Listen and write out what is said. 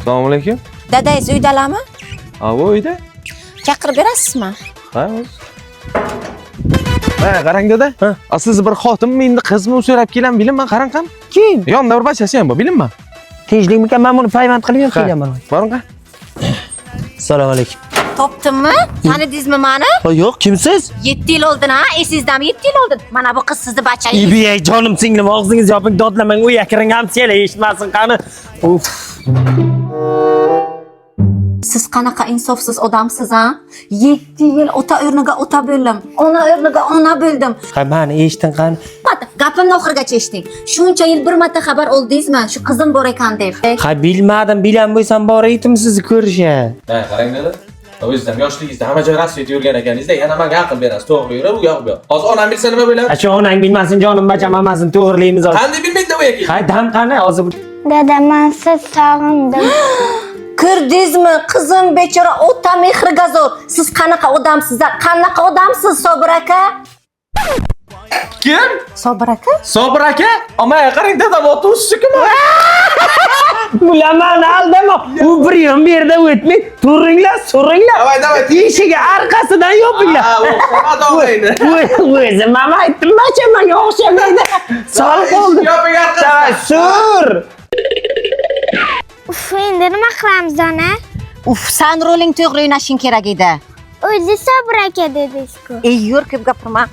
Assalomu alaykum. Dadangiz uydalami? Ha, bu uyda. Chaqirib berasizmi? Ha, o'zi. Ha, qarang dada. Siz bir xotinmi, endi qizmi so'rab kelam, bilinman, qarang qani. Kim? Yonda bir bachasi ham bor, bilinman. Tinchlikmikan, men buni payvand qilib kelaman. Boring qa. Assalomu alaykum. Topdimmi? Tanidingizmi meni? Yo'q, kimsiz? 7 yil oldin ha, esizdami? 7 yil oldin. Mana bu qiz sizni bachangiz. Ibiyay jonim singlim, og'zingizni yoping, dodlamang, u yakiring ham sela eshitmasin qani. Uf. Siz qanaqa insofsiz odamsiz ha? 7 yil ota o'rniga ota bo'ldim. Ona o'rniga ona bo'ldim. Ha, meni eshiting qani. Gapimni oxirigacha eshiting. Shuncha yil bir marta xabar oldingizmi? Shu qizim bor ekan deb. Ha, bilmadim, bilan bo'lsam bor edim sizni ko'risha. Ha, qarang dada. O'zingizdan yoshligingizda hamma joy rasviyat yurgan ekaningizda, yana menga aql berasiz. To'g'ri yurib, u yoq bu yoq. Hozir onam bilsa nima bo'ladi? Shu onang bilmasin, jonim bacham hammasini to'g'rilaymiz hozir. Qanday bilmaydi u ekan? Ha, dam qani hozir. Dada, men siz sog'indim. Ko'rdingizmi? Qizim bechora ota mehriga zo'r. Siz qanaqa odamsizlar? Qanaqa odamsiz, Sobir aka? Kim? Sobir aka? Sobir aka? Ammo qarang dadam otuvchi kim? Bilaman, aldama. U bir yom bu yerda o'tmay, turinglar, so'ringlar. Davay. Eshigi orqasidan yopinglar. Ha, o'xshamaydi. O'zi mama aytdim, bacha menga o'xshamaydi. Sol qoldi. Yoping orqasidan. Sur. Uf, endi nima qilamiz ona? Uf, sen roling to'g'ri o'ynashing kerak edi. O'zi Sobir aka dedingiz-ku. Ey, yur, ko'p gapirma.